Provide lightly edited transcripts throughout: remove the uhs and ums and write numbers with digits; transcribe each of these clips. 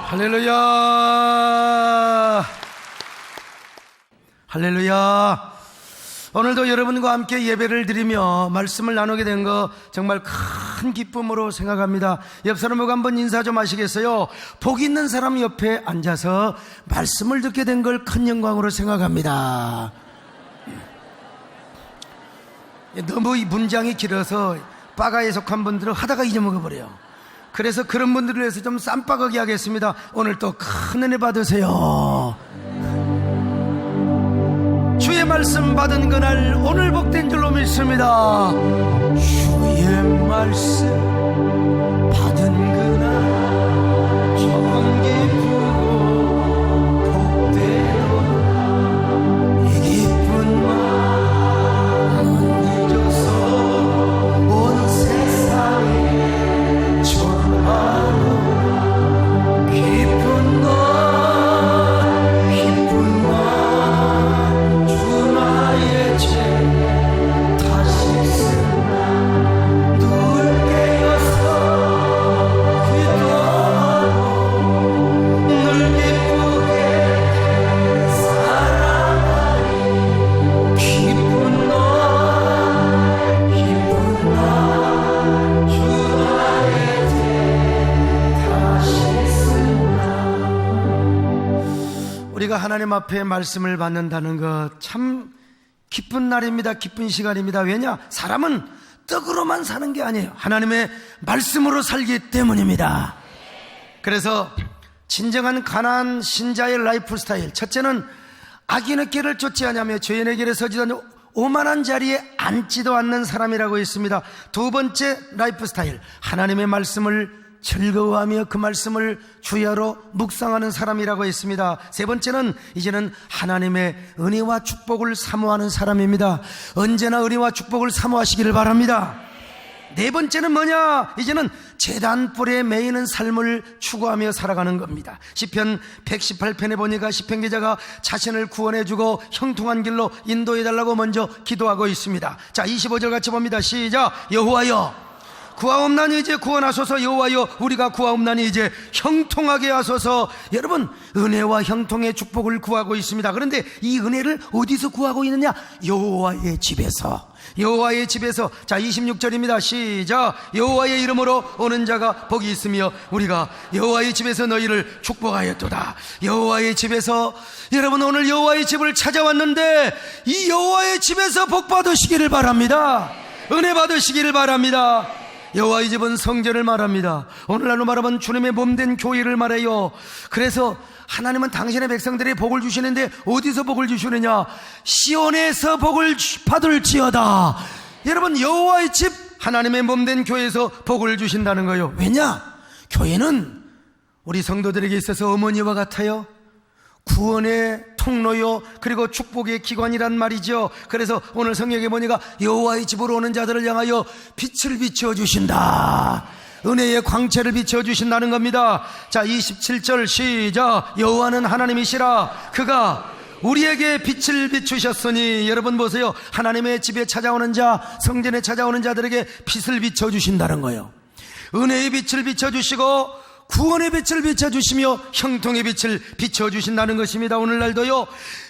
할렐루야, 할렐루야. 오늘도 여러분과 함께 예배를 드리며 말씀을 나누게 된 거 정말 큰 기쁨으로 생각합니다. 옆 사람하고 한번 인사 좀 하시겠어요? 복 있는 사람 옆에 앉아서 말씀을 듣게 된 걸 큰 영광으로 생각합니다. 너무 이 문장이 길어서 빠가에 속한 분들은 하다가 잊어먹어버려요. 그래서 그런 분들을 위해서 좀 쌈빠가게 하겠습니다. 오늘 또 큰 은혜 받으세요. 주의 말씀 받은 그날 오늘 복된 줄로 믿습니다. 주의 말씀 받은 그날 참 기쁘고 복되어 이 기쁜 마음 잊어서 온 세상에 전하고 기쁜 것 우리가 하나님 앞에 말씀을 받는다는 것 참 기쁜 날입니다. 기쁜 시간입니다. 왜냐? 사람은 떡으로만 사는 게 아니에요. 하나님의 말씀으로 살기 때문입니다. 그래서 진정한 가나안 신자의 라이프 스타일, 첫째는 악인의 길을 쫓지 않으며 죄인의 길에 서지도 않고 오만한 자리에 앉지도 않는 사람이라고 했습니다. 두 번째 라이프 스타일, 하나님의 말씀을 즐거워하며 그 말씀을 주야로 묵상하는 사람이라고 했습니다. 세 번째는 이제는 하나님의 은혜와 축복을 사모하는 사람입니다. 언제나 은혜와 축복을 사모하시기를 바랍니다. 네 번째는 뭐냐? 이제는 제단불에 매이는 삶을 추구하며 살아가는 겁니다. 시편 118편에 보니까 시편 기자가 자신을 구원해주고 형통한 길로 인도해달라고 먼저 기도하고 있습니다. 자, 25절 같이 봅니다. 시작. 여호와여 구하옵나니 이제 구원하소서. 여호와여 우리가 구하옵나니 이제 형통하게 하소서. 여러분, 은혜와 형통의 축복을 구하고 있습니다. 그런데 이 은혜를 어디서 구하고 있느냐? 여호와의 집에서. 여호와의 집에서. 자, 26절입니다. 시작. 여호와의 이름으로 오는 자가 복이 있으며 우리가 여호와의 집에서 너희를 축복하였도다. 여호와의 집에서. 여러분, 오늘 여호와의 집을 찾아왔는데 이 여호와의 집에서 복 받으시기를 바랍니다. 은혜 받으시기를 바랍니다. 여호와의 집은 성전을 말합니다. 오늘날로 말하면 주님의 몸된 교회를 말해요. 그래서 하나님은 당신의 백성들이 복을 주시는데 어디서 복을 주시느냐? 시온에서 복을 받을지어다. 여러분, 여호와의 집, 하나님의 몸된 교회에서 복을 주신다는 거예요. 왜냐? 교회는 우리 성도들에게 있어서 어머니와 같아요. 구원의 통로요, 그리고 축복의 기관이란 말이죠. 그래서 오늘 성경에 보니까 여호와의 집으로 오는 자들을 향하여 빛을 비춰주신다, 은혜의 광채를 비춰주신다는 겁니다. 자, 27절 시작. 여호와는 하나님이시라. 그가 우리에게 빛을 비추셨으니, 여러분 보세요. 하나님의 집에 찾아오는 자, 성전에 찾아오는 자들에게 빛을 비춰주신다는 거예요. 은혜의 빛을 비춰주시고 구원의 빛을 비춰주시며 형통의 빛을 비춰주신다는 것입니다. 오늘날도요,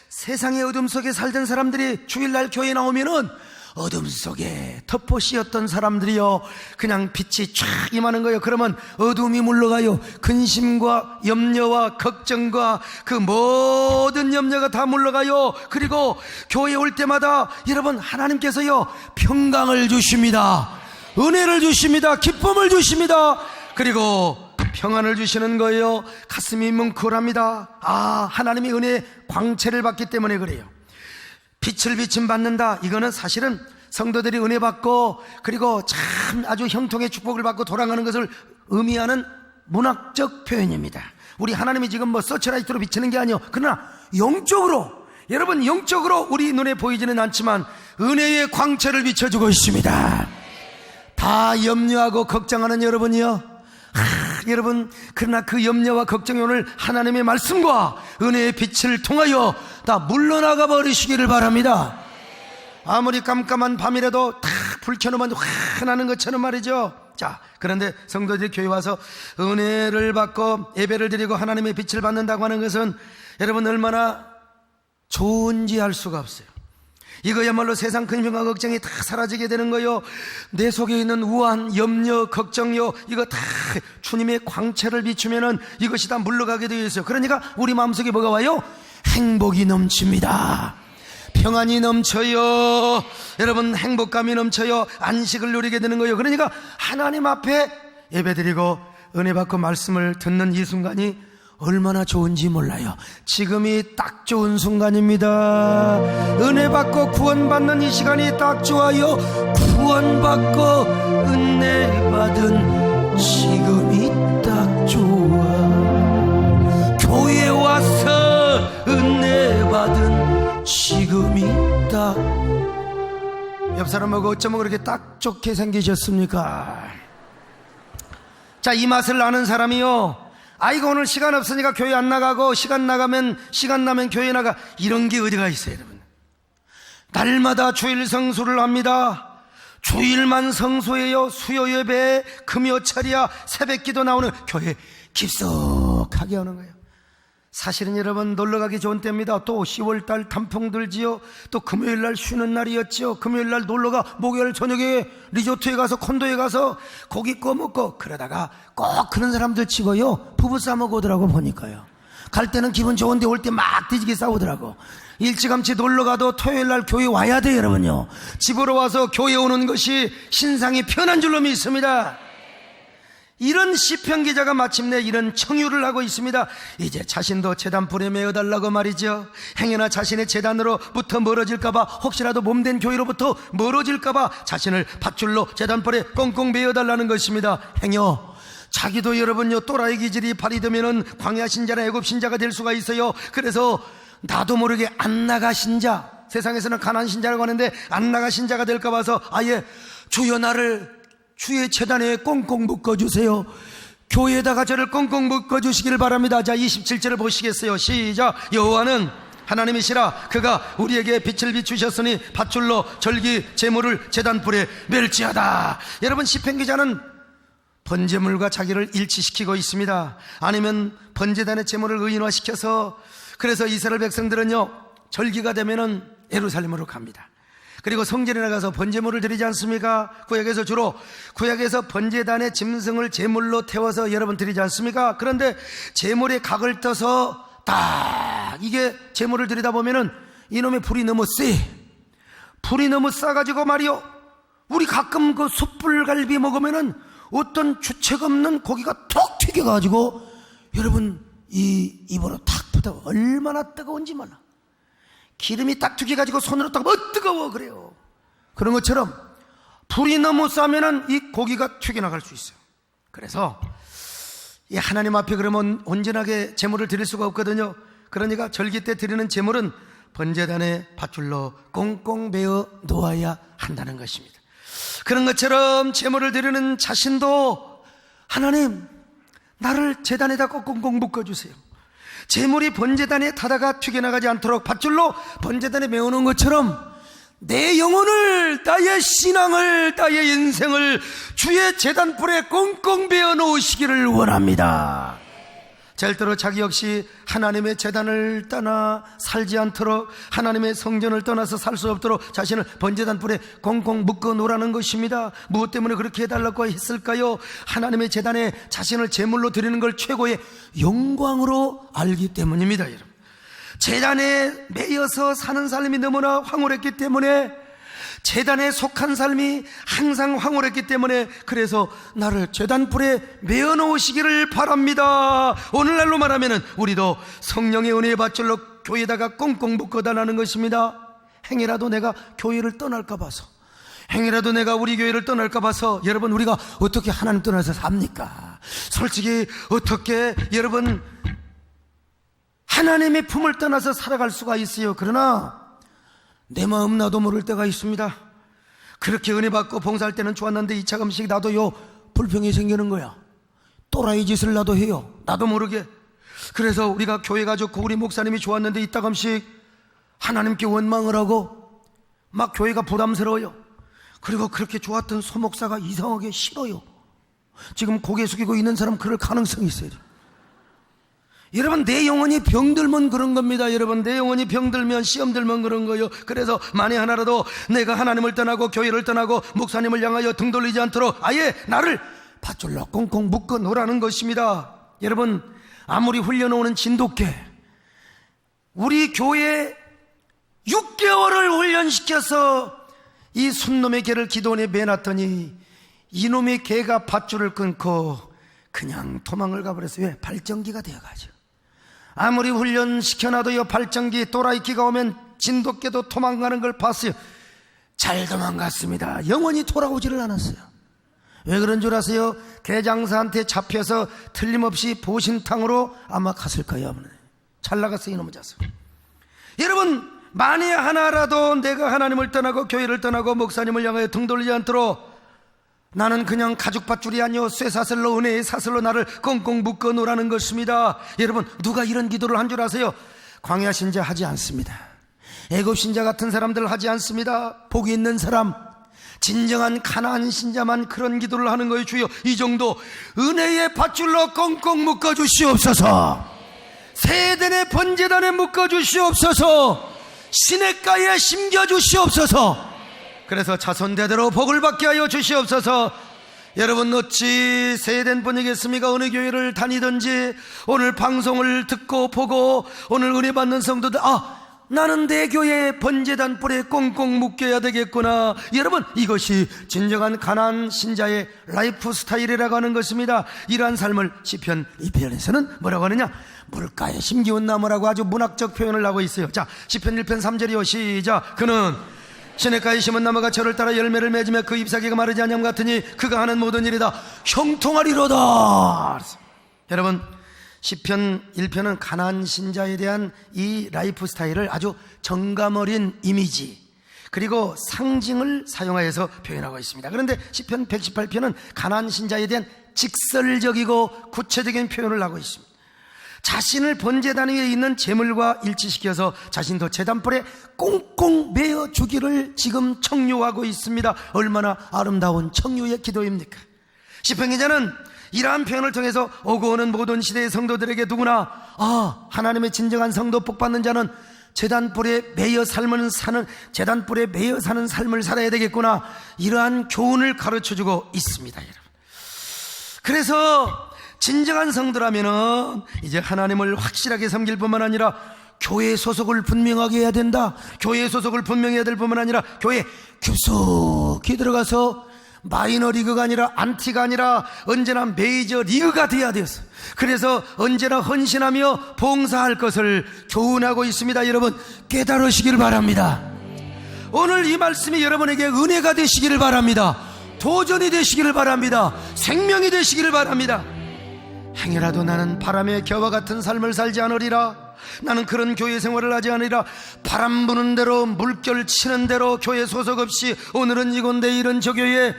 세상의 어둠 속에 살던 사람들이 주일날 교회에 나오면은 어둠 속에 덮어씌었던 사람들이요, 그냥 빛이 쫙 임하는 거예요. 그러면 어둠이 물러가요. 근심과 염려와 걱정과 그 모든 염려가 다 물러가요. 그리고 교회에 올 때마다 여러분, 하나님께서요 평강을 주십니다. 은혜를 주십니다. 기쁨을 주십니다. 그리고 평안을 주시는 거예요. 가슴이 뭉클합니다. 아, 하나님의 은혜의 광채를 받기 때문에 그래요. 빛을 비침 받는다, 이거는 사실은 성도들이 은혜 받고 그리고 참 아주 형통의 축복을 받고 돌아가는 것을 의미하는 문학적 표현입니다. 우리 하나님이 지금 뭐 서치라이트로 비치는 게 아니요, 그러나 영적으로, 여러분 영적으로 우리 눈에 보이지는 않지만 은혜의 광채를 비춰주고 있습니다. 다 염려하고 걱정하는 여러분이요, 여러분, 그러나 그 염려와 걱정이 오늘 하나님의 말씀과 은혜의 빛을 통하여 다 물러나가 버리시기를 바랍니다. 아무리 깜깜한 밤이라도 다 불 켜놓으면 환하는 것처럼 말이죠. 자, 그런데 성도들이 교회 와서 은혜를 받고 예배를 드리고 하나님의 빛을 받는다고 하는 것은 여러분 얼마나 좋은지 알 수가 없어요. 이거야말로 세상 근심과 걱정이 다 사라지게 되는 거요. 내 속에 있는 우한, 염려, 걱정요, 이거 다 주님의 광채를 비추면은 이것이 다 물러가게 되어 있어요. 그러니까 우리 마음속에 뭐가 와요? 행복이 넘칩니다. 평안이 넘쳐요. 여러분, 행복감이 넘쳐요. 안식을 누리게 되는 거예요. 그러니까 하나님 앞에 예배드리고 은혜 받고 말씀을 듣는 이 순간이 얼마나 좋은지 몰라요. 지금이 딱 좋은 순간입니다. 은혜 받고 구원받는 이 시간이 딱 좋아요. 구원받고 은혜 받은 지금이 딱 좋아. 교회에 와서 은혜 받은 지금이 딱. 옆 사람하고 어쩌면 그렇게 딱 좋게 생기셨습니까? 자, 이 맛을 아는 사람이요, 아이고 오늘 시간 없으니까 교회 안 나가고 시간 나면 교회 나가, 이런 게 어디가 있어요. 여러분, 날마다 주일 성수를 합니다. 주일만 성수해요. 수요 예배, 금요철이야, 새벽기도 나오는 교회 깊숙하게 오는 거예요. 사실은 여러분, 놀러가기 좋은 때입니다. 또 10월달 단풍 들지요. 또 금요일날 쉬는 날이었지요. 금요일날 놀러가 목요일 저녁에 리조트에 가서 콘도에 가서 고기 구워 먹고, 그러다가 꼭 그런 사람들 치고요 부부싸움 오더라고. 보니까요, 갈 때는 기분 좋은데 올 때 막 뒤지게 싸우더라고. 일찌감치 놀러가도 토요일날 교회 와야 돼요. 여러분요, 집으로 와서 교회 오는 것이 신상이 편한 줄로 믿습니다. 이런 시편 기자가 마침내 이런 청유를 하고 있습니다. 이제 자신도 제단불에 메어달라고 말이죠. 행여나 자신의 제단으로부터 멀어질까봐, 혹시라도 몸된 교회로부터 멀어질까봐 자신을 밧줄로 제단불에 꽁꽁 메어달라는 것입니다. 행여 자기도 여러분요 또라이 기질이 발휘되면은 광야 신자나 애굽 신자가 될 수가 있어요. 그래서 나도 모르게 안 나가 신자, 세상에서는 가난 신자라고 하는데 안 나가 신자가 될까 봐서 아예 주여 나를 주의 제단에 꽁꽁 묶어주세요. 교회에다가 저를 꽁꽁 묶어주시기를 바랍니다. 자, 27절을 보시겠어요? 시작. 여호와는 하나님이시라. 그가 우리에게 빛을 비추셨으니 밧줄로 절기 제물을 제단불에 멸지하다. 여러분, 시편 기자는 번제물과 자기를 일치시키고 있습니다. 아니면 번제단의 제물을 의인화시켜서, 그래서 이스라엘 백성들은요 절기가 되면은 예루살렘으로 갑니다. 그리고 성전에 나가서 번제물을 드리지 않습니까? 구약에서 주로 구약에서 번제단의 짐승을 제물로 태워서 여러분 드리지 않습니까? 그런데 제물에 각을 떠서 딱 이게 제물을 드리다 보면은 이놈의 불이 너무 세, 불이 너무 싸가지고 말이요 우리 가끔 그 숯불갈비 먹으면은 어떤 주책 없는 고기가 톡 튀겨가지고 여러분 이 입으로 탁 붙어 얼마나 뜨거운지 몰라. 기름이 딱 튀겨가지고 손으로 딱 뜨거워 그래요. 그런 것처럼 불이 너무 싸면은 이 고기가 튀겨나갈 수 있어요. 그래서 이 하나님 앞에 그러면 온전하게 제물을 드릴 수가 없거든요. 그러니까 절기 때 드리는 제물은 번제단에 밧줄로 꽁꽁 매어 놓아야 한다는 것입니다. 그런 것처럼 제물을 드리는 자신도 하나님 나를 제단에다 꽁꽁 묶어주세요. 제물이 번제단에 타다가 튀겨나가지 않도록 밧줄로 번제단에 메어놓은 것처럼 내 영혼을, 나의 신앙을, 나의 인생을 주의 제단불에 꽁꽁 베어 놓으시기를 원합니다. 절대로 자기 역시 하나님의 제단을 떠나 살지 않도록, 하나님의 성전을 떠나서 살 수 없도록 자신을 번제단불에 꽁꽁 묶어 놓으라는 것입니다. 무엇 때문에 그렇게 해달라고 했을까요? 하나님의 제단에 자신을 제물로 드리는 걸 최고의 영광으로 알기 때문입니다. 여러분, 제단에 매여서 사는 삶이 너무나 황홀했기 때문에, 제단에 속한 삶이 항상 황홀했기 때문에, 그래서 나를 제단불에 매어 놓으시기를 바랍니다. 오늘날로 말하면 우리도 성령의 은혜의 밧줄로 교회에다가 꽁꽁 묶어달라는 것입니다. 행여라도 내가 교회를 떠날까 봐서, 행여라도 내가 우리 교회를 떠날까 봐서, 여러분 우리가 어떻게 하나님 떠나서 삽니까? 솔직히 어떻게 여러분 하나님의 품을 떠나서 살아갈 수가 있어요. 그러나 내 마음 나도 모를 때가 있습니다. 그렇게 은혜 받고 봉사할 때는 좋았는데 2차 금식 나도요 불평이 생기는 거야. 또라이 짓을 나도 해요, 나도 모르게. 그래서 우리가 교회가 좋고 우리 목사님이 좋았는데 2차 금식 하나님께 원망을 하고 막 교회가 부담스러워요. 그리고 그렇게 좋았던 소목사가 이상하게 싫어요. 지금 고개 숙이고 있는 사람 그럴 가능성이 있어요. 여러분, 내 영혼이 병들면 그런 겁니다. 여러분, 내 영혼이 병들면, 시험 들면 그런 거예요. 그래서 만에 하나라도 내가 하나님을 떠나고 교회를 떠나고 목사님을 향하여 등 돌리지 않도록 아예 나를 밧줄로 꽁꽁 묶어 놓으라는 것입니다. 여러분, 아무리 훈련해오는 진돗개, 우리 교회 6개월을 훈련시켜서 이 순놈의 개를 기도원에 매놨더니 이놈의 개가 밧줄을 끊고 그냥 도망을 가버렸어요. 왜? 발전기가 되어가지고. 아무리 훈련시켜놔도요 발전기 또라이키가 오면 진돗개도 도망가는 걸 봤어요. 잘 도망갔습니다. 영원히 돌아오지를 않았어요. 왜 그런 줄 아세요? 개장사한테 잡혀서 틀림없이 보신탕으로 아마 갔을 거예요. 잘 나갔어요, 이놈의 자식. 여러분, 만에 하나라도 내가 하나님을 떠나고 교회를 떠나고 목사님을 향하여 등 돌리지 않도록 나는 그냥 가죽 밧줄이 아니요 쇠사슬로, 은혜의 사슬로 나를 꽁꽁 묶어 놓으라는 것입니다. 여러분, 누가 이런 기도를 한 줄 아세요? 광야 신자 하지 않습니다. 애굽 신자 같은 사람들 하지 않습니다. 복이 있는 사람, 진정한 가나안 신자만 그런 기도를 하는 거예요. 주여, 이 정도 은혜의 밧줄로 꽁꽁 묶어 주시옵소서. 세대의 번제단에 묶어 주시옵소서. 시냇가에 심겨 주시옵소서. 그래서 자손대대로 복을 받게 하여 주시옵소서. 여러분, 어찌 세대된 분이겠습니까? 어느 교회를 다니든지 오늘 방송을 듣고 보고 오늘 은혜 받는 성도들, 나는 내 교회에 번제단 뿔에 꽁꽁 묶여야 되겠구나. 여러분, 이것이 진정한 가나안 신자의 라이프 스타일이라고 하는 것입니다. 이러한 삶을 시편 2편에서는 뭐라고 하느냐? 물가에 심기운 나무라고 아주 문학적 표현을 하고 있어요. 자, 시편 1편 3절이요 시작. 그는 시냇가에 심은 나무가 저를 따라 열매를 맺으며 그 잎사귀가 마르지 아니함 같으니 그가 하는 모든 일이 다 형통하리로다. 여러분, 시편 1편은 가나안 신자에 대한 이 라이프 스타일을 아주 정감 어린 이미지 그리고 상징을 사용하여서 표현하고 있습니다. 그런데 시편 118편은 가나안 신자에 대한 직설적이고 구체적인 표현을 하고 있습니다. 자신을 번제단 위에 있는 제물과 일치시켜서 자신도 제단불에 꽁꽁 매어 주기를 지금 청유하고 있습니다. 얼마나 아름다운 청유의 기도입니까? 시편 기자는 이러한 표현을 통해서 오고 오는 모든 시대의 성도들에게 누구나 하나님의 진정한 성도 복받는 자는 제단불에 매여 사는 삶을 살아야 되겠구나, 이러한 교훈을 가르쳐주고 있습니다. 여러분, 그래서 진정한 성도라면은 이제 하나님을 확실하게 섬길 뿐만 아니라 교회 소속을 분명하게 해야 된다. 교회 소속을 분명히 해야 될 뿐만 아니라 교회 깊숙이 들어가서 마이너리그가 아니라 안티가 아니라 언제나 메이저 리그가 돼야 되었어요. 그래서 언제나 헌신하며 봉사할 것을 교훈하고 있습니다. 여러분 깨달으시기를 바랍니다. 오늘 이 말씀이 여러분에게 은혜가 되시기를 바랍니다. 도전이 되시기를 바랍니다. 생명이 되시기를 바랍니다. 행여라도 나는 바람의 겨와 같은 삶을 살지 않으리라. 나는 그런 교회 생활을 하지 않으리라. 바람 부는 대로 물결 치는 대로 교회 소속 없이 오늘은 이곳 내일은 저 교회.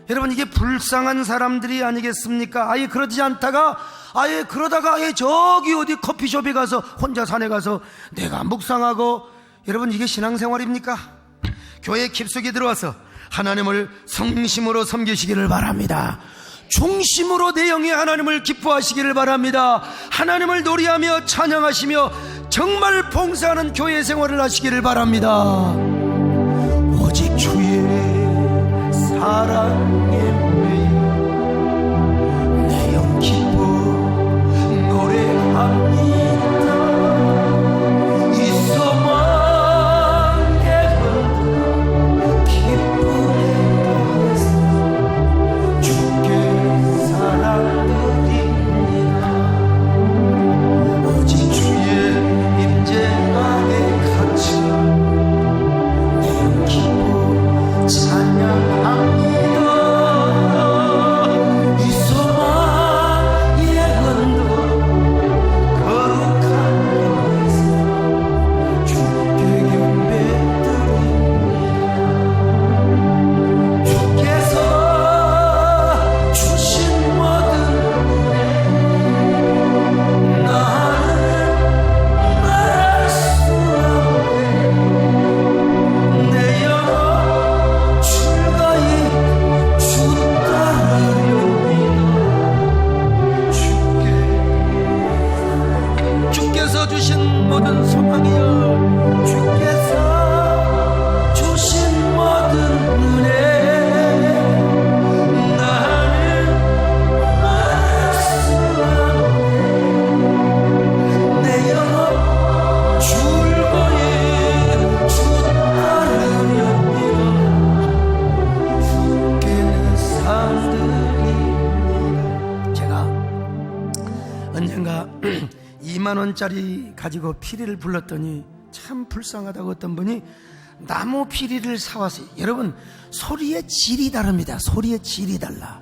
여러분 이게 불쌍한 사람들이 아니겠습니까? 아예 그러지 않다가 아예 그러다가 아예 저기 어디 커피숍에 가서 혼자 산에 가서 내가 묵상하고. 여러분 이게 신앙생활입니까? 교회 깊숙이 들어와서 하나님을 성심으로 섬기시기를 바랍니다. 중심으로 내 영의 하나님을 기뻐하시기를 바랍니다. 하나님을 노래하며 찬양하시며 정말 봉사하는 교회 생활을 하시기를 바랍니다. 오직 주의 사랑에 내 영 기뻐 노래합니다. 언젠가 2만원짜리 가지고 피리를 불렀더니 참 불쌍하다고 어떤 분이 나무 피리를 사왔어요. 여러분 소리의 질이 다릅니다. 소리의 질이 달라.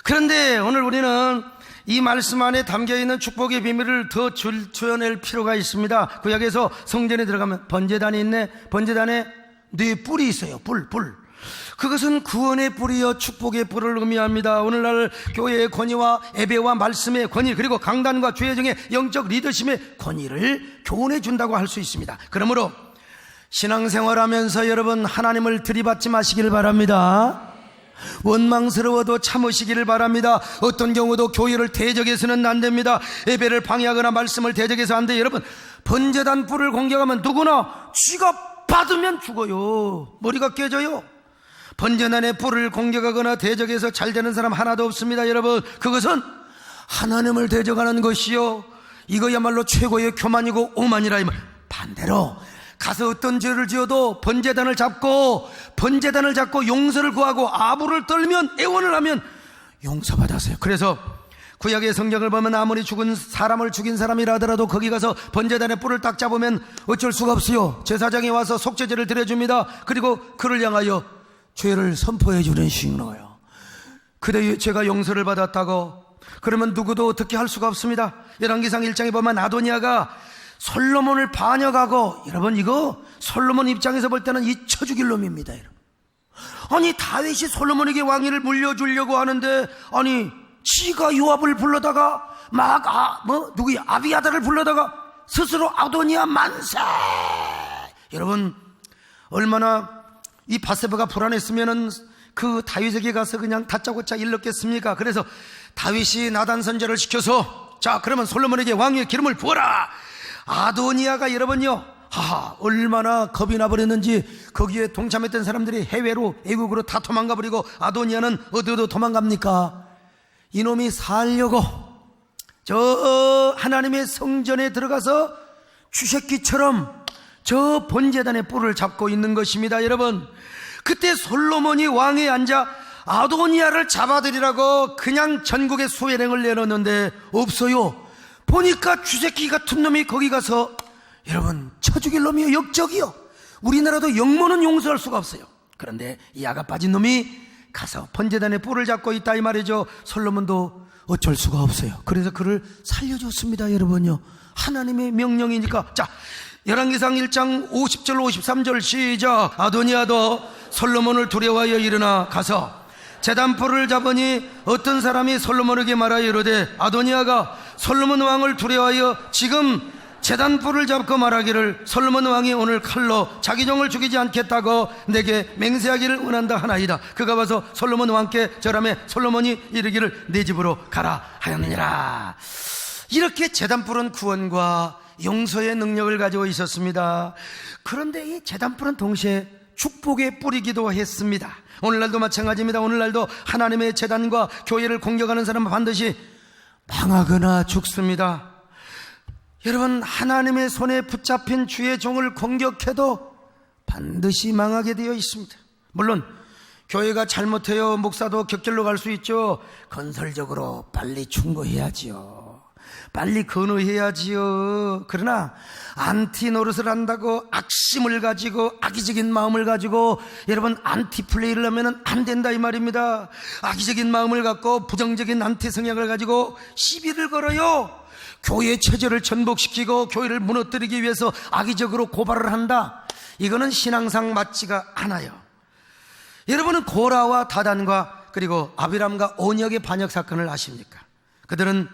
그런데 오늘 우리는 이 말씀 안에 담겨있는 축복의 비밀을 더 줄여낼 필요가 있습니다. 구약에서 성전에 들어가면 번제단이 있네. 번제단에 네 뿔이 있어요. 뿔. 그것은 구원의 뿔이요 축복의 뿔을 의미합니다. 오늘날 교회의 권위와 예배와 말씀의 권위, 그리고 강단과 죄정의 영적 리더십의 권위를 교훈해 준다고 할 수 있습니다. 그러므로 신앙생활하면서 여러분 하나님을 들이받지 마시길 바랍니다. 원망스러워도 참으시기를 바랍니다. 어떤 경우도 교회를 대적해서는 안 됩니다. 예배를 방해하거나 말씀을 대적해서 안 돼요. 여러분 번제단 뿔을 공격하면 누구나 쥐가 받으면 죽어요. 머리가 깨져요. 번제단의 뿔을 공격하거나 대적해서 잘 되는 사람 하나도 없습니다. 여러분 그것은 하나님을 대적하는 것이요 이거야말로 최고의 교만이고 오만이라. 반대로 가서 어떤 죄를 지어도 번제단을 잡고 용서를 구하고 아부를 떨면 애원을 하면 용서받았어요. 그래서 구약의 성경을 보면 아무리 사람을 죽인 사람이라 하더라도 거기 가서 번제단의 뿔을 딱 잡으면 어쩔 수가 없어요. 제사장이 와서 속죄제를 드려줍니다. 그리고 그를 향하여 죄를 선포해 주는 식으로요. 그대 제가 용서를 받았다고 그러면 누구도 어떻게 할 수가 없습니다. 열왕기상 1장에 보면 아도니아가 솔로몬을 반역하고, 여러분 이거 솔로몬 입장에서 볼 때는 잊혀 죽일 놈입니다. 여러분. 아니 다윗이 솔로몬에게 왕위를 물려주려고 하는데, 아니 지가 요압을 불러다가 누구야 아비아다를 불러다가 스스로 아도니아 만세. 여러분 얼마나 이 밧세바가 불안했으면은 그 다윗에게 가서 그냥 다짜고짜 일렀겠습니까? 그래서 다윗이 나단 선지자를 시켜서, 자 그러면 솔로몬에게 왕위의 기름을 부어라. 아도니아가 여러분요, 얼마나 겁이 나버렸는지 거기에 동참했던 사람들이 해외로 애국으로 다 도망가 버리고, 아도니아는 어디로 도망갑니까? 이놈이 살려고 저 하나님의 성전에 들어가서 쥐새끼처럼 저 번제단의 뿔을 잡고 있는 것입니다. 여러분 그때 솔로몬이 왕에 앉아 아도니아를 잡아들이라고 그냥 전국에 수회령을 내놓는데 없어요. 보니까 쥐새끼 같은 놈이 거기 가서, 여러분 쳐 죽일 놈이요, 역적이요. 우리나라도 영모는 용서할 수가 없어요. 그런데 이 아가 빠진 놈이 가서 번제단의 뿔을 잡고 있다 이 말이죠. 솔로몬도 어쩔 수가 없어요. 그래서 그를 살려줬습니다. 여러분요, 하나님의 명령이니까. 자 열왕기상 1장 50절 53절 시작. 아도니아도 솔로몬을 두려워하여 일어나 가서 제단뿔을 잡으니 어떤 사람이 솔로몬에게 말하여 이르되, 아도니아가 솔로몬 왕을 두려워하여 지금 제단뿔을 잡고 말하기를 솔로몬 왕이 오늘 칼로 자기 종을 죽이지 않겠다고 내게 맹세하기를 원한다 하나이다. 그가 와서 솔로몬 왕께 절하매 솔로몬이 이르기를 내 집으로 가라 하였느니라. 이렇게 제단뿔은 구원과 용서의 능력을 가지고 있었습니다. 그런데 이 제단뿔은 동시에 축복의 뿌리기도 했습니다. 오늘날도 마찬가지입니다. 오늘날도 하나님의 제단과 교회를 공격하는 사람은 반드시 망하거나 죽습니다. 여러분 하나님의 손에 붙잡힌 주의 종을 공격해도 반드시 망하게 되어 있습니다. 물론 교회가 잘못해요 목사도 격절로 갈 수 있죠. 건설적으로 빨리 충고해야지요, 빨리 건의해야지요. 그러나 안티 노릇을 한다고 악심을 가지고 악의적인 마음을 가지고 여러분 안티 플레이를 하면 안 된다 이 말입니다. 악의적인 마음을 갖고 부정적인 안티 성향을 가지고 시비를 걸어요. 교회 체제를 전복시키고 교회를 무너뜨리기 위해서 악의적으로 고발을 한다. 이거는 신앙상 맞지가 않아요. 여러분은 고라와 다단과 그리고 아비람과 온역의 반역 사건을 아십니까? 그들은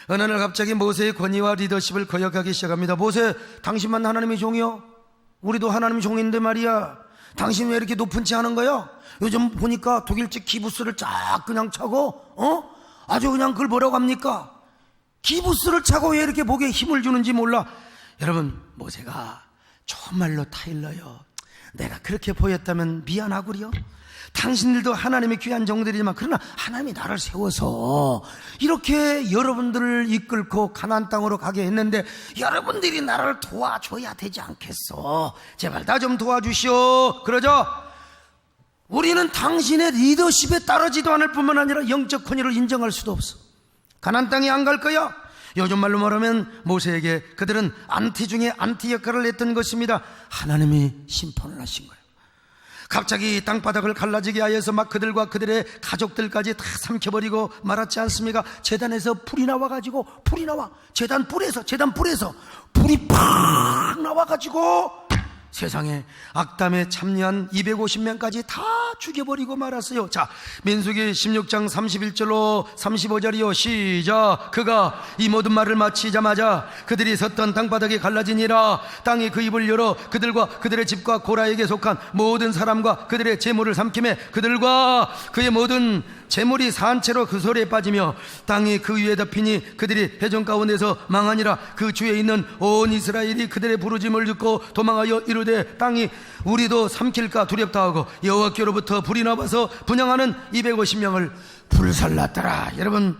어느 날 갑자기 모세의 권위와 리더십을 거역하기 시작합니다. 모세, 당신만 하나님의 종이요? 우리도 하나님의 종인데 말이야, 당신 왜 이렇게 높은 체 하는 거야? 요즘 보니까 독일제 기부스를 쫙 그냥 차고 아주 그냥 그걸 뭐라고 합니까? 기부스를 차고 왜 이렇게 목에 힘을 주는지 몰라. 여러분 모세가 정말로 타일러요. 내가 그렇게 보였다면 미안하구려. 당신들도 하나님의 귀한 종들이지만 그러나 하나님이 나를 세워서 이렇게 여러분들을 이끌고 가나안 땅으로 가게 했는데 여러분들이 나를 도와줘야 되지 않겠어? 제발 나 좀 도와주시오. 그러죠? 우리는 당신의 리더십에 따르지도 않을 뿐만 아니라 영적 권위를 인정할 수도 없어. 가나안 땅에 안 갈 거야. 요즘 말로 말하면 모세에게 그들은 안티 중에 안티 역할을 했던 것입니다. 하나님이 심판을 하신 거예요. 갑자기 땅바닥을 갈라지게 하여서 막 그들과 그들의 가족들까지 다 삼켜버리고 말았지 않습니까? 제단에서 불이 나와가지고, 불이 나와, 제단 뿔에서 불이 팍 나와가지고 세상에 악담에 참여한 250명까지 다 죽여버리고 말았어요. 자, 민수기 16장 31절로 35절이요 시작. 그가 이 모든 말을 마치자마자 그들이 섰던 땅바닥이 갈라지니라. 땅이 그 입을 열어 그들과 그들의 집과 고라에게 속한 모든 사람과 그들의 재물을 삼키매 그들과 그의 모든 재물이 산채로 그 소리에 빠지며 땅이 그 위에 덮이니 그들이 회중 가운데서 망하니라. 그 주에 있는 온 이스라엘이 그들의 부르짐을 듣고 도망하여 이르되 땅이 우리도 삼킬까 두렵다 하고 여호와께로부터 불이 나와서 분향하는 250명을 불살랐더라. 여러분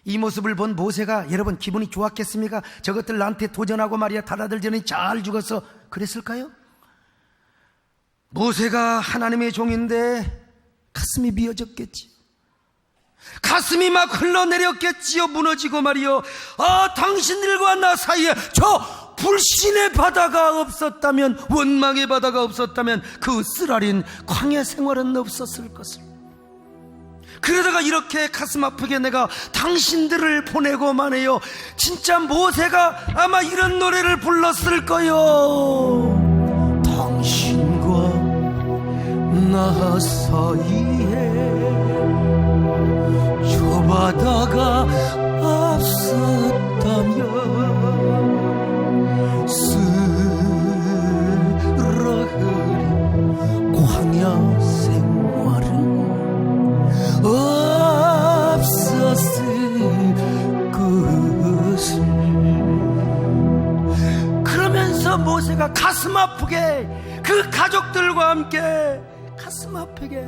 이 모습을 본 모세가 여러분 기분이 좋았겠습니까? 저것들 나한테 도전하고 말이야 달아들더니 잘 죽었어 그랬을까요? 모세가 하나님의 종인데 가슴이 미어졌겠지. 가슴이 막 흘러내렸겠지요. 무너지고 말이요. 당신들과 나 사이에 저 불신의 바다가 없었다면, 원망의 바다가 없었다면 그 쓰라린 광야 생활은 없었을 것을. 그러다가 이렇게 가슴 아프게 내가 당신들을 보내고만 해요. 진짜 모세가 아마 이런 노래를 불렀을 거요. 당신과 나 사이에 저 바다가 앞섰다면 쓰러흐린 광야 생활은 없었을 것을. 그러면서 모세가 가슴 아프게 그 가족들과 함께 가슴 아프게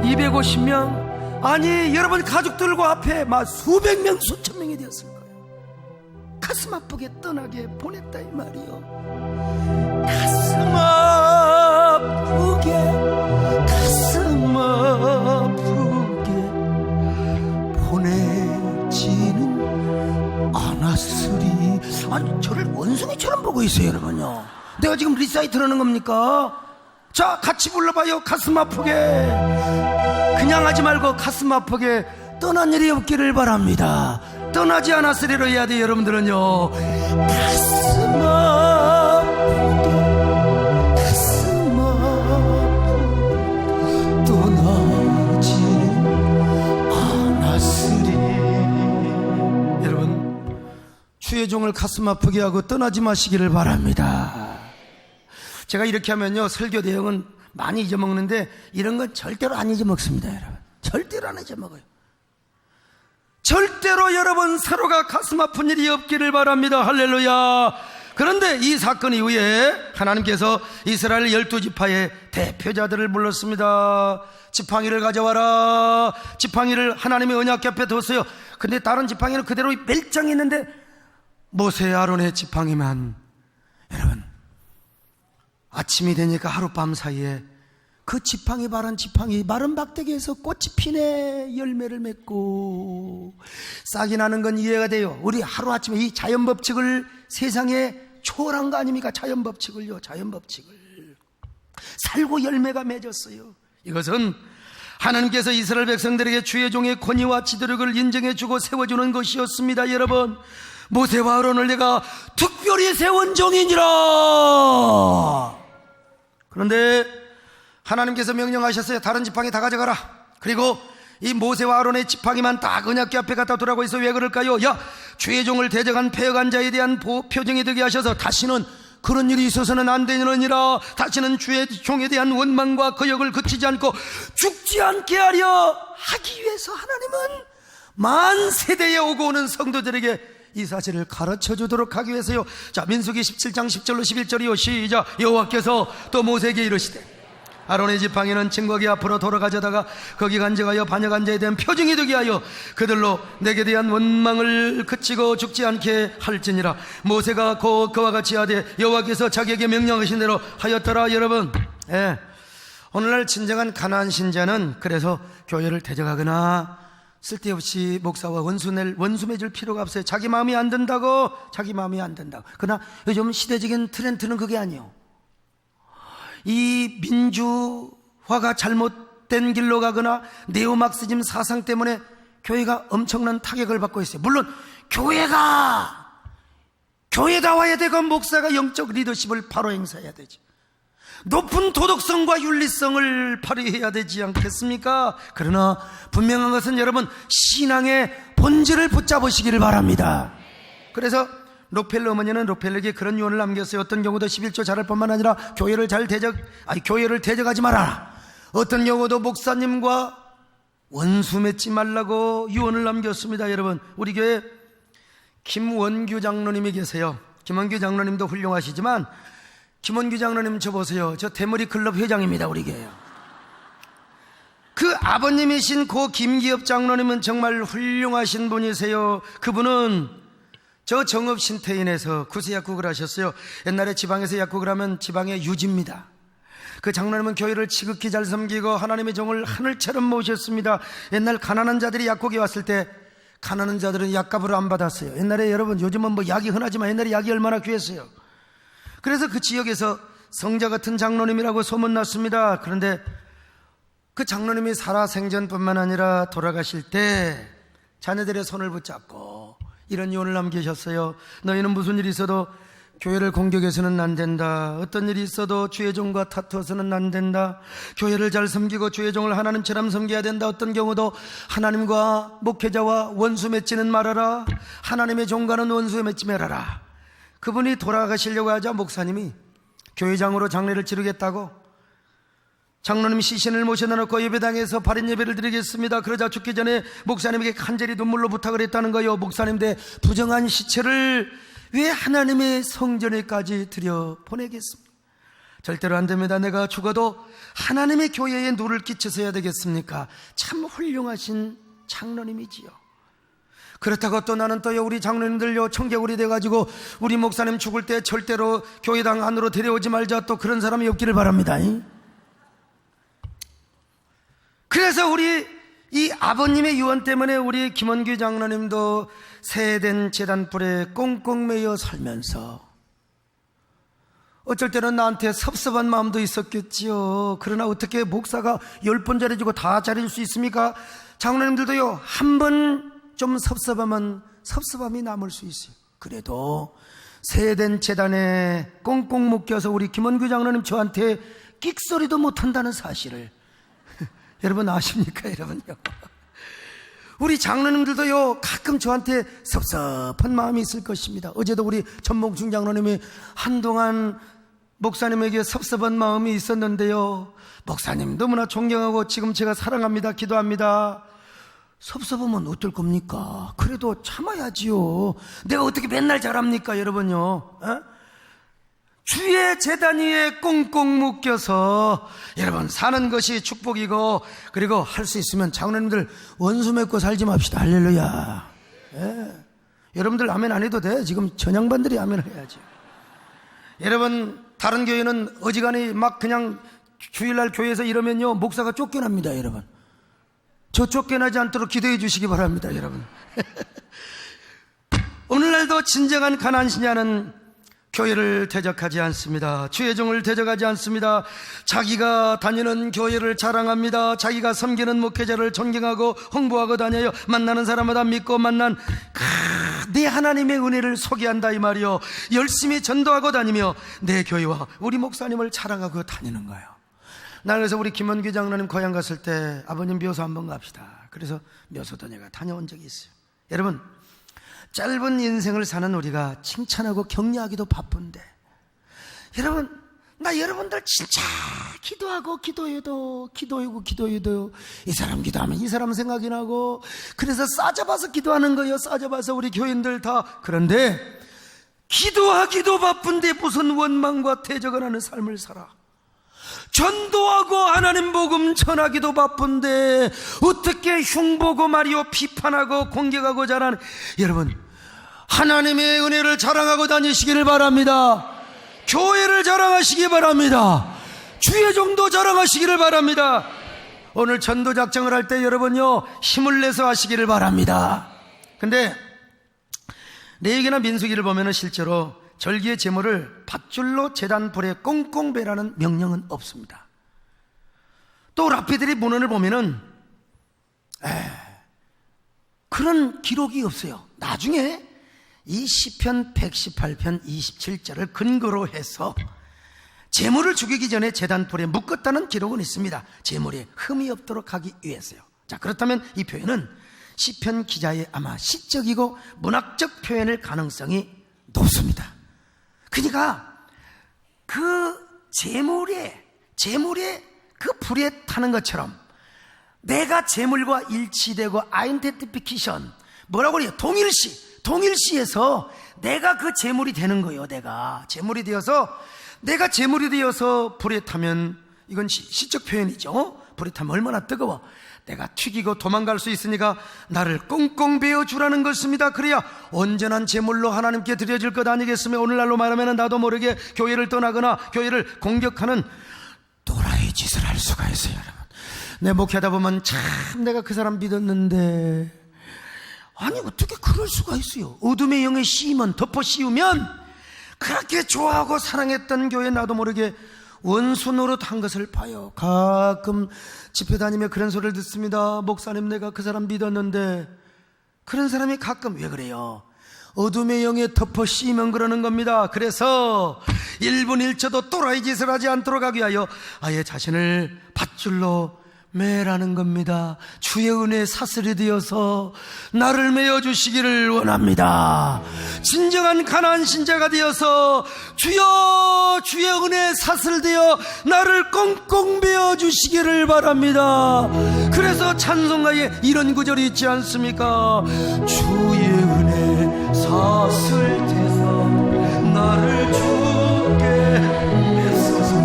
250명 아니 여러분 가족들과 앞에 막 수백 명 수천 명이 되었을 거예요. 가슴 아프게 떠나게 보냈다 이 말이요. 가슴 아프게 가슴 아프게 보내지는 않았으리. 아니 저를 원숭이처럼 보고 있어요 여러분요. 내가 지금 리사이트 하는 겁니까? 자 같이 불러봐요. 가슴 아프게. 그냥 하지 말고 가슴 아프게 떠난 일이 없기를 바랍니다. 떠나지 않았으리로 해야 돼요 여러분들은요. 가슴 아프게 가슴 아프게 떠나지는 않았으리. 여러분 주의 종을 가슴 아프게 하고 떠나지 마시기를 바랍니다. 제가 이렇게 하면요 설교 내용은 많이 잊어먹는데 이런 건 절대로 안 잊어먹습니다 여러분. 절대로 안 잊어먹어요. 절대로 여러분 서로가 가슴 아픈 일이 없기를 바랍니다. 할렐루야. 그런데 이 사건 이후에 하나님께서 이스라엘 12지파의 대표자들을 불렀습니다. 지팡이를 가져와라. 지팡이를 하나님의 언약 곁에 뒀어요. 근데 다른 지팡이는 그대로 멜짱했는데 모세 아론의 지팡이만 여러분 아침이 되니까 하룻밤 사이에 그 지팡이 마른 지팡이 마른 박대기에서 꽃이 피네. 열매를 맺고 싹이 나는 건 이해가 돼요. 우리 하루아침에 이 자연법칙을 세상에 초월한 거 아닙니까? 자연법칙을요. 자연법칙을 살고 열매가 맺었어요. 이것은 하나님께서 이스라엘 백성들에게 주의 종의 권위와 지도력을 인정해주고 세워주는 것이었습니다. 여러분 모세와 아론을 내가 특별히 세운 종이니라. 그런데 하나님께서 명령하셨어요. 다른 지팡이 다 가져가라. 그리고 이 모세와 아론의 지팡이만 딱 언약궤 앞에 갖다 두라고 해서 왜 그럴까요? 야 주의 종을 대적한 패역한 자에 대한 표징이 되게 하셔서 다시는 그런 일이 있어서는 안 되느니라. 다시는 주의 종에 대한 원망과 거역을 그치지 않고 죽지 않게 하려 하기 위해서 하나님은 만 세대에 오고 오는 성도들에게 이 사실을 가르쳐 주도록 하기 위해서요. 자 민수기 17장 10절로 11절이요 시작. 여호와께서 또 모세에게 이르시되 아론의 지팡이는 증거기 앞으로 돌아가져다가 거기 간직하여 반역한 자에 대한 표징이 되게 하여 그들로 내게 대한 원망을 그치고 죽지 않게 할지니라. 모세가 그와 같이 하되 여호와께서 자기에게 명령하신 대로 하였더라. 여러분 오늘날 진정한 가나안 신자는 그래서 교회를 대적하거나 쓸데없이 목사와 원수 맺을 필요가 없어요. 자기 마음이 안 든다고. 그러나 요즘 시대적인 트렌드는 그게 아니에요. 이 민주화가 잘못된 길로 가거나 네오막시즘 사상 때문에 교회가 엄청난 타격을 받고 있어요. 물론 교회가 와야 되고 목사가 영적 리더십을 바로 행사해야 되지. 높은 도덕성과 윤리성을 발휘해야 되지 않겠습니까? 그러나 분명한 것은 여러분 신앙의 본질을 붙잡으시기를 바랍니다. 그래서 록펠러 어머니는 록펠러에게 그런 유언을 남겼어요. 어떤 경우도 11조 잘할 뿐만 아니라 교회를 대적하지 말아라. 어떤 경우도 목사님과 원수 맺지 말라고 유언을 남겼습니다. 여러분 우리 교회 김원규 장로님이 계세요. 김원규 장로님도 훌륭하시지만 김원규 장로님 저 보세요. 저 대머리 클럽 회장입니다. 우리 교회요. 그 아버님이신 고 김기엽 장로님은 정말 훌륭하신 분이세요. 그분은 저 정읍 신태인에서 구세약국을 하셨어요. 옛날에 지방에서 약국을 하면 지방의 유지입니다. 그 장로님은 교회를 지극히 잘 섬기고 하나님의 종을 하늘처럼 모셨습니다. 옛날 가난한 자들이 약국에 왔을 때 가난한 자들은 약값을 안 받았어요. 옛날에 여러분 요즘은 뭐 약이 흔하지만 옛날에 약이 얼마나 귀했어요. 그래서 그 지역에서 성자 같은 장로님이라고 소문났습니다. 그런데 그 장로님이 살아생전뿐만 아니라 돌아가실 때 자녀들의 손을 붙잡고 이런 유언을 남기셨어요. 너희는 무슨 일이 있어도 교회를 공격해서는 안 된다. 어떤 일이 있어도 주의 종과 다투어서는 안 된다. 교회를 잘 섬기고 주의 종을 하나님처럼 섬겨야 된다. 어떤 경우도 하나님과 목회자와 원수 맺지는 말아라. 하나님의 종과는 원수 맺지 말아라. 그분이 돌아가시려고 하자 목사님이 교회장으로 장례를 치르겠다고 장로님 시신을 모셔다 놓고 예배당에서 발인 예배를 드리겠습니다. 그러자 죽기 전에 목사님에게 간절히 눈물로 부탁을 했다는 거예요. 목사님 대 부정한 시체를 왜 하나님의 성전에까지 들여보내겠습니까? 절대로 안 됩니다. 내가 죽어도 하나님의 교회에 누를 끼쳐서야 되겠습니까? 참 훌륭하신 장로님이지요. 그렇다고 또 나는 또요 우리 장로님들요 청개구리 돼가지고 우리 목사님 죽을 때 절대로 교회당 안으로 데려오지 말자 또 그런 사람이 없기를 바랍니다. 그래서 우리 이 아버님의 유언 때문에 우리 김원규 장로님도 새해된 제단불에 꽁꽁 매여 살면서 어쩔 때는 나한테 섭섭한 마음도 있었겠지요. 그러나 어떻게 목사가 10번 잘해주고 다 잘해줄 수 있습니까? 장로님들도요 한 번 좀 섭섭하면 섭섭함이 남을 수 있어요. 그래도 새해된 제단에 꽁꽁 묶여서 우리 김원규 장로님 저한테 끽소리도 못한다는 사실을 여러분 아십니까 여러분요? 우리 장로님들도요 가끔 저한테 섭섭한 마음이 있을 것입니다. 어제도 우리 전봉충 장로님이 한동안 목사님에게 섭섭한 마음이 있었는데요, 목사님 너무나 존경하고 지금 제가 사랑합니다, 기도합니다. 섭섭하면 어떨 겁니까? 그래도 참아야지요. 내가 어떻게 맨날 잘합니까 여러분요? 주의 제단 위에 꽁꽁 묶여서 여러분 사는 것이 축복이고, 그리고 할 수 있으면 장로님들 원수 맺고 살지 맙시다. 할렐루야. 여러분들 아멘 안 해도 돼. 지금 전양반들이 아멘 해야지. 여러분 다른 교회는 어지간히 막 그냥 주일날 교회에서 이러면요 목사가 쫓겨납니다. 여러분 저 쫓겨나지 않도록 기도해 주시기 바랍니다. 여러분 오늘날도 진정한 가난신자는 교회를 대적하지 않습니다. 주의 종을 대적하지 않습니다. 자기가 다니는 교회를 자랑합니다. 자기가 섬기는 목회자를 존경하고 홍보하고 다녀요. 만나는 사람마다 믿고 만난 내 하나님의 은혜를 소개한다 이 말이요. 열심히 전도하고 다니며 내 교회와 우리 목사님을 자랑하고 다니는 거예요. 나 그래서 우리 김원규 장로님 고향 갔을 때 아버님 묘소 한번 갑시다. 그래서 묘소도 내가 다녀온 적이 있어요. 여러분 짧은 인생을 사는 우리가 칭찬하고 격려하기도 바쁜데, 여러분 나 여러분들 진짜 기도해도 이 사람 기도하면 이 사람 생각이 나고, 그래서 싸잡아서 기도하는 거예요. 싸잡아서 우리 교인들 다. 그런데 기도하기도 바쁜데 무슨 원망과 대적을 하는 삶을 살아. 전도하고 하나님 복음 전하기도 바쁜데 어떻게 흉보고 말이요 비판하고 공격하고 자라는, 여러분 하나님의 은혜를 자랑하고 다니시기를 바랍니다. 교회를 자랑하시기 바랍니다. 주의 종도 자랑하시기를 바랍니다. 오늘 전도 작정을 할 때 여러분요 힘을 내서 하시기를 바랍니다. 근데 레위기나 민수기를 보면은 실제로 절기의 제물을 밧줄로 제단 불에 꽁꽁 매라는 명령은 없습니다. 또 랍비들의 문헌을 보면은 그런 기록이 없어요. 나중에 이 시편 118편 27절을 근거로 해서 제물을 죽이기 전에 제단 불에 묶었다는 기록은 있습니다. 제물에 흠이 없도록 하기 위해서요. 자, 그렇다면 이 표현은 시편 기자의 아마 시적이고 문학적 표현일 가능성이 높습니다. 그러니까 그 제물에 그 불에 타는 것처럼 내가 제물과 일치되고 아이덴티피케이션, 뭐라고 그래요? 동일시에서 내가 그 제물이 되는 거예요. 내가 제물이 되어서 불에 타면 이건 시적 표현이죠. 불에 타면 얼마나 뜨거워. 내가 튀기고 도망갈 수 있으니까 나를 꽁꽁 베어주라는 것입니다. 그래야 온전한 제물로 하나님께 드려질 것 아니겠으며, 오늘날로 말하면 나도 모르게 교회를 떠나거나 교회를 공격하는 또라이 짓을 할 수가 있어요. 여러분 내 목회하다 보면 참 내가 그 사람 믿었는데, 아니 어떻게 그럴 수가 있어요. 어둠의 영에 씌우면 덮어 씌우면 그렇게 좋아하고 사랑했던 교회 나도 모르게 원수 노릇한 것을 봐요. 가끔 집회 다니며 그런 소리를 듣습니다. 목사님, 내가 그 사람 믿었는데. 그런 사람이 가끔 왜 그래요? 어둠의 영에 덮어 씌면 그러는 겁니다. 그래서 1분 1초도 또라이 짓을 하지 않도록 하기 위하여 아예 자신을 밧줄로 매라는 겁니다. 주의 은혜에 사슬이 되어서 나를 메어주시기를 원합니다. 진정한 가나안 신자가 되어서 주여, 주의 은혜에 사슬되어 나를 꽁꽁 메어주시기를 바랍니다. 그래서 찬송가에 이런 구절이 있지 않습니까? 주의 은혜 사슬돼서 나를 주께 메소서.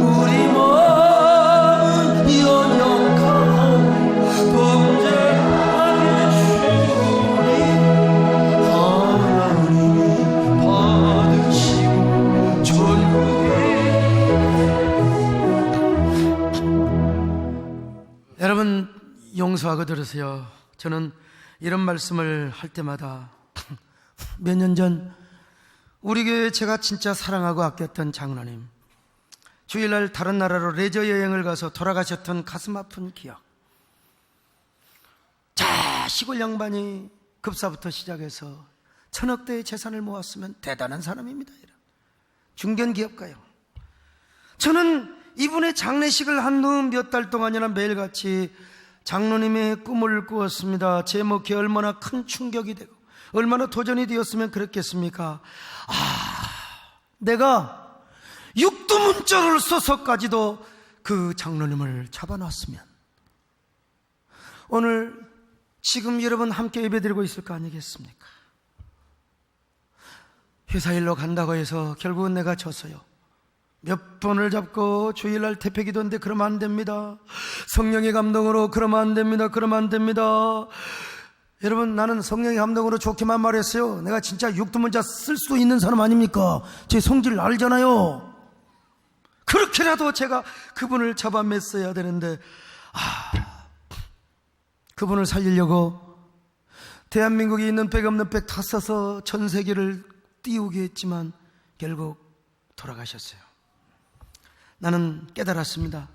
우리 마음 연약한 범죄하게 주니 하나님이 받으시고 전국에. 여러분 용서하고 들으세요. 저는 이런 말씀을 할 때마다 몇 년 전 우리 교회 제가 진짜 사랑하고 아꼈던 장로님, 주일날 다른 나라로 레저 여행을 가서 돌아가셨던 가슴 아픈 기억. 자, 시골 양반이 급사부터 시작해서 1000억대의 재산을 모았으면 대단한 사람입니다. 중견기업가요. 저는 이분의 장례식을 한 후 몇 달 동안이나 매일같이 장로님의 꿈을 꾸었습니다. 제 목에 얼마나 큰 충격이 되고 얼마나 도전이 되었으면 그랬겠습니까? 내가 육두문자를 써서까지도 그 장로님을 잡아놨으면 오늘 지금 여러분 함께 예배드리고 있을 거 아니겠습니까? 회사 일로 간다고 해서 결국은 내가 졌어요. 몇 번을 잡고 주일날 태폐기도인데 그러면 안 됩니다. 성령의 감동으로 그러면 안 됩니다. 그러면 안 됩니다. 여러분, 나는 성령의 감동으로 좋게만 말했어요. 내가 진짜 육두문자 쓸 수도 있는 사람 아닙니까? 제 성질 알잖아요. 그렇게라도 제가 그분을 잡아맸어야 되는데 그분을 살리려고 대한민국에 있는 백 없는 백 다 써서 전 세계를 띄우게 했지만 결국 돌아가셨어요. 나는 깨달았습니다.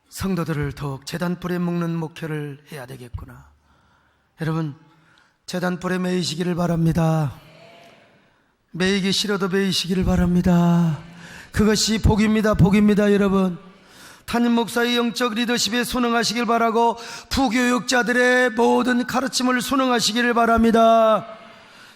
성도들을 더욱 제단불에 묶는 목회를 해야 되겠구나. 여러분, 제단불에 매이시기를 바랍니다. 매이기 싫어도 매이시기를 바랍니다. 그것이 복입니다. 복입니다. 여러분, 담임 목사의 영적 리더십에 순응하시길 바라고 부교육자들의 모든 가르침을 순응하시기를 바랍니다.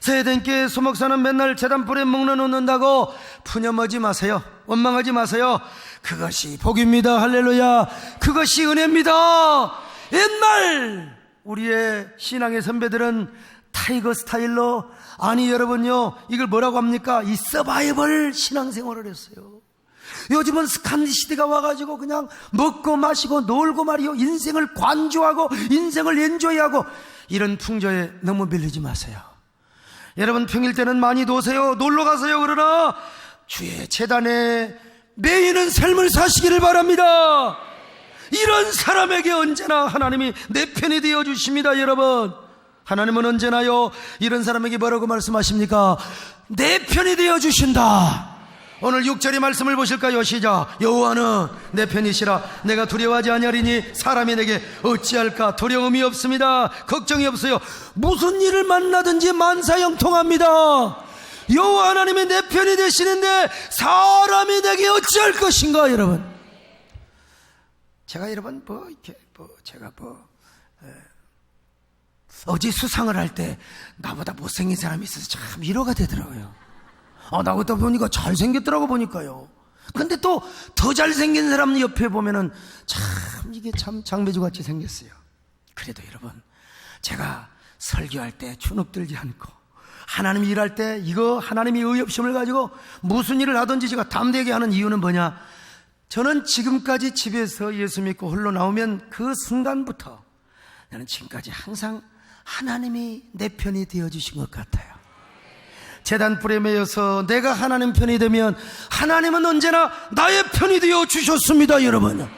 세대께 소목사는 맨날 제단불에 묶어놓는다고 푸념하지 마세요. 원망하지 마세요. 그것이 복입니다. 할렐루야. 그것이 은혜입니다. 옛날 우리의 신앙의 선배들은 타이거 스타일로, 아니 여러분요, 이걸 뭐라고 합니까? 이 서바이벌 신앙생활을 했어요. 요즘은 스칸디 시대가 와가지고 그냥 먹고 마시고 놀고 말이요, 인생을 관조하고 인생을 엔조이하고, 이런 풍조에 너무 밀리지 마세요. 여러분, 평일 때는 많이 노세요. 놀러 가세요. 그러나 주의 제단에 매이는 삶을 사시기를 바랍니다. 이런 사람에게 언제나 하나님이 내 편이 되어 주십니다. 여러분, 하나님은 언제나요, 이런 사람에게 뭐라고 말씀하십니까? 내 편이 되어 주신다. 오늘 6절의 말씀을 보실까요? 시작. 여호와는 내 편이시라. 내가 두려워하지 아니하리니 사람이 내게 어찌할까? 두려움이 없습니다. 걱정이 없어요. 무슨 일을 만나든지 만사형통합니다. 여호와 하나님이 내 편이 되시는데 사람이 내게 어찌할 것인가? 여러분, 제가 여러분 어제 수상을 할 때 나보다 못생긴 사람이 있어서 참 위로가 되더라고요. 나보다 보니까 잘생겼더라고 보니까요. 근데 또 더 잘생긴 사람 옆에 보면은 참 이게 참 장배주같이 생겼어요. 그래도 여러분, 제가 설교할 때 주눅들지 않고 하나님이 일할 때 이거 하나님이 의협심을 가지고 무슨 일을 하든지 제가 담대하게 하는 이유는 뭐냐? 저는 지금까지 집에서 예수 믿고 홀로 나오면 그 순간부터 나는 지금까지 항상 하나님이 내 편이 되어주신 것 같아요. 제단불에 매여서 내가 하나님 편이 되면 하나님은 언제나 나의 편이 되어 주셨습니다. 여러분,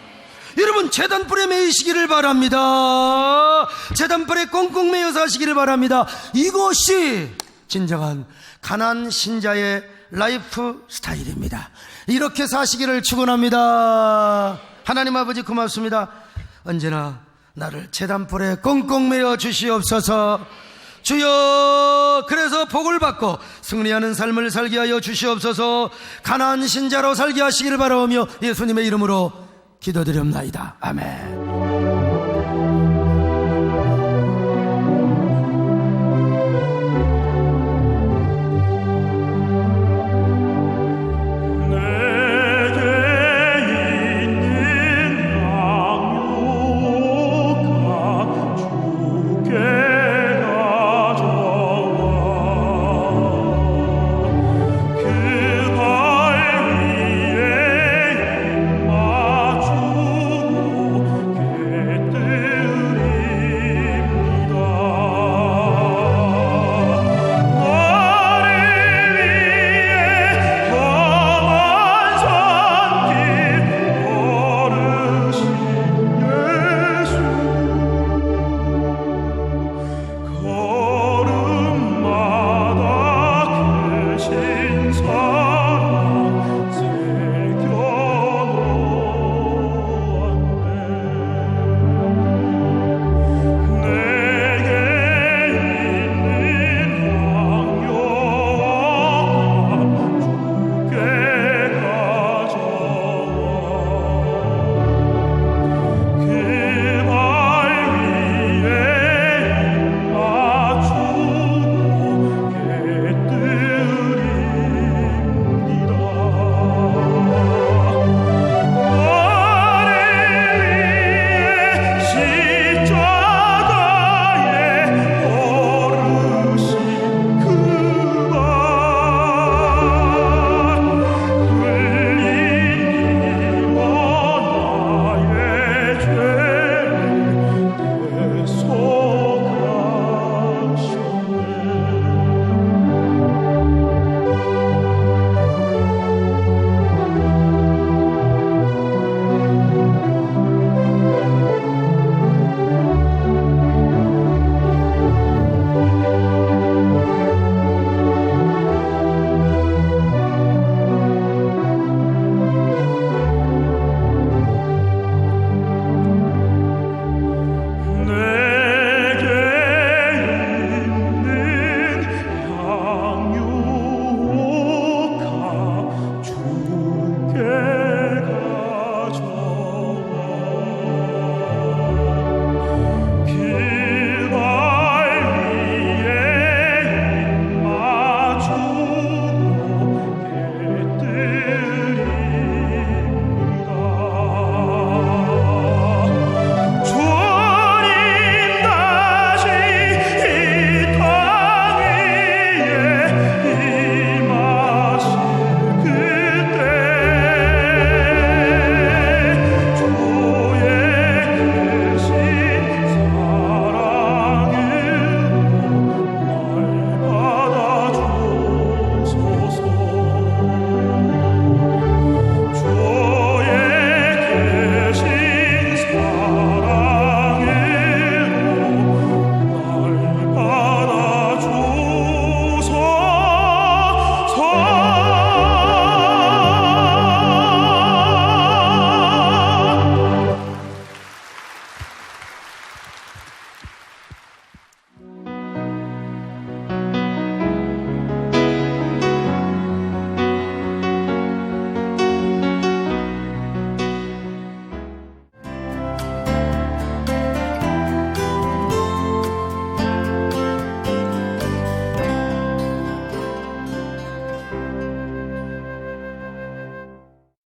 제단불에 매이시기를 바랍니다. 제단불에 꽁꽁 매여서 하시기를 바랍니다. 이것이 진정한 가나안 신자의 라이프 스타일입니다. 이렇게 사시기를 축원합니다. 하나님 아버지 고맙습니다. 언제나 나를 제단불에 꽁꽁 매어 주시옵소서. 주여, 그래서 복을 받고 승리하는 삶을 살게 하여 주시옵소서. 가나안 신자로 살게 하시기를 바라오며 예수님의 이름으로 기도드립나이다. 아멘.